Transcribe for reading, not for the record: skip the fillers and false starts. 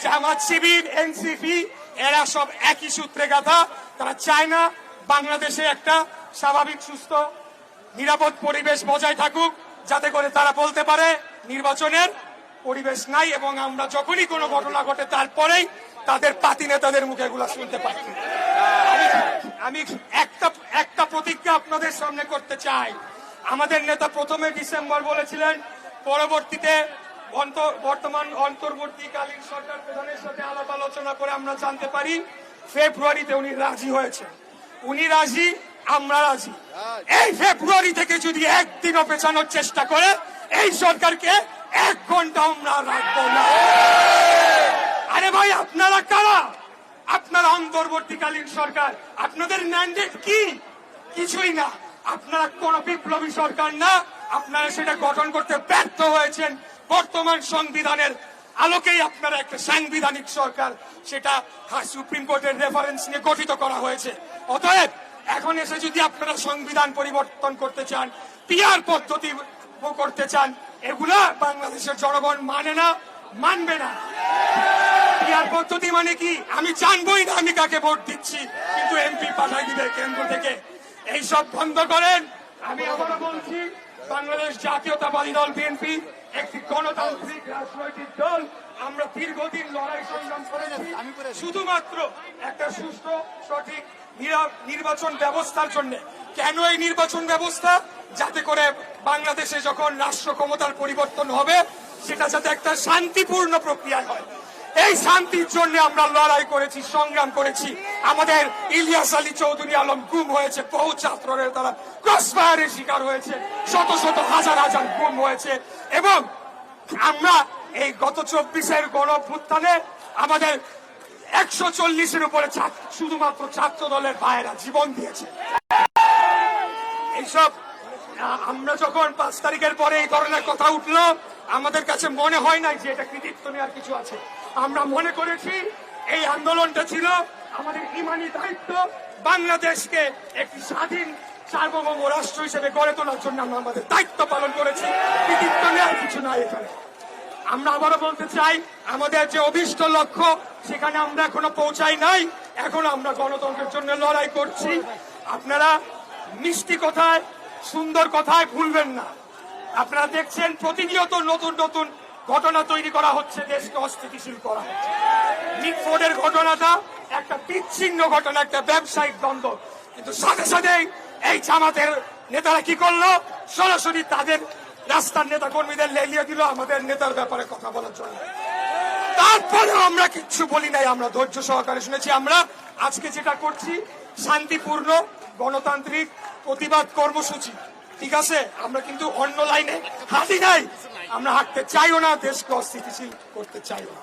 Jamaat Shibir, NCP এরা সব একই সূত্রে গাঁথা। তারা চায় না বাংলাদেশে একটা স্বাভাবিক সুস্থ নিরাপদ পরিবেশ বজায় থাকুক, যাতে করে তারা বলতে পারে নির্বাচনের পরিবেশ নাই, এবং আমরা যখনই কোনো ঘটনা ঘটে তারপরেই তাদের পাতি নেতাদের মুখে এগুলা শুনতে পাই। আমি একটা প্রতিজ্ঞা আপনাদের সামনে করতে চাই। আমাদের নেতা প্রথমে ডিসেম্বর বলেছিলেন, পরবর্তীতে বর্তমান অন্তর্বর্তীকালীন সরকার প্রধানের সাথে আলাপ আলোচনা করে আমরা জানতে পারি ফেব্রুয়ারিতে উনি রাজি হয়েছে। উনি রাজি, আমরা রাজি। এই ফেব্রুয়ারি থেকে যদি একদিনও পেছানোর চেষ্টা করে এই সরকারকে 1 ঘন্টা আমরা রাখবো না। আরে ভাই, আপনারা কারা? আপনারা অন্তর্বর্তীকালীন সরকার। আপনাদের ম্যান্ডেট কি? কিছুই না। আপনারা কোন বিপ্লবী সরকার না। আপনারা সেটা গঠন করতে ব্যর্থ হয়েছেন। বর্তমান সংবিধানের আলোকেই আপনারা একটা সাংবিধানিক সরকার, সেটা সুপ্রিম কোর্টের রেফারেন্স নিয়ে গঠিত করা হয়েছে। অতএব এখন এসে যদি আপনারা সংবিধান পরিবর্তন করতে চান, পিআর পদ্ধতি করতে চান, এগুলা বাংলাদেশের জনগণ মানে না, মানবে না। পিআর পদ্ধতি মানে কি আমি জানবই না আমি কাকে ভোট দিচ্ছি, কিন্তু এমপি পাঠাই দিবে কেন্দ্র থেকে। এইসব বন্ধ করেন। আমি আবারও বলছি, বাংলাদেশ জাতীয়তাবাদী দল বিএনপি একটি গণতান্ত্রিক রাজনৈতিক দল। আমরা দীর্ঘদিন লড়াই সংগ্রাম করেছি শুধুমাত্র একটা সুষ্ঠু সঠিক নির্বাচন ব্যবস্থার জন্য। কেন এই নির্বাচন ব্যবস্থা? যাতে করে বাংলাদেশে যখন রাষ্ট্র ক্ষমতার পরিবর্তন হবে সেটা যাতে একটা শান্তিপূর্ণ প্রক্রিয়া হয়। এই শান্তির জন্য আমরা লড়াই করেছি, সংগ্রাম করেছি। আমাদের ইলিয়াস আলী চৌধুরী আলম গুম হয়েছে, বহু ছাত্রের তারা ক্রসফায়ারের শিকার হয়েছে, শত শত হাজার হাজার গুম হয়েছে। এবং আমরা এই গত 24-এর গণঅভ্যুত্থানে আমাদের 140-এর উপরে শুধুমাত্র ছাত্র দলের ভাইয়েরা জীবন দিয়েছে। এইসব আমরা যখন 5 তারিখের পরে এই ধরনের কথা উঠলো, আমাদের কাছে মনে হয় নাই যে এটা কৃতিত্ব নেওয়ার কিছু আছে। আমরা মনে করেছি এই আন্দোলনটা ছিল আমাদের ইমানি দায়িত্ব। বাংলাদেশকে একটি স্বাধীন সার্বভৌম রাষ্ট্র হিসেবে গড়ে তোলার জন্য আমরা আমাদের দায়িত্ব পালন করেছি। কৃতিত্ব নেওয়ার কিছু নাই এখানে। আমরা আবারও বলতে চাই, আমাদের যে অভীষ্ট লক্ষ্য সেখানে আমরা এখনো পৌঁছাই নাই। এখন আমরা গণতন্ত্রের জন্য লড়াই করছি। আপনারা মিষ্টি কথায়, সুন্দর কথায় ভুলবেন না। আপনারা দেখছেন প্রতিনিয়ত নতুন নতুন ঘটনা তৈরি করা হচ্ছে, দেশকে অস্থিতিশীল করা হচ্ছে। নিক ফোর্ডের ঘটনাটা একটা বিচ্ছিন্ন ঘটনা, একটা ব্যবসায়িক দ্বন্দ্ব, কিন্তু সাথে সাথে এই জামাতের নেতারা কি করলো? সরাসরি তাদের রাস্তার নেতা কর্মীদের লেলিয়ে দিল আমাদের নেতার ব্যাপারে কথা বলার জন্য। তারপরেও আমরা কিচ্ছু বলি নাই, আমরা ধৈর্য সহকারে শুনেছি। আমরা আজকে যেটা করছি শান্তিপূর্ণ গণতান্ত্রিক প্রতিবাদ কর্মসূচি, ঠিক আছে? আমরা কিন্তু অন্য লাইনে হাঁটি নাই, আমরা হাঁটতে চাইও না, দেশকে অস্থিতিশীল করতে চাইও না।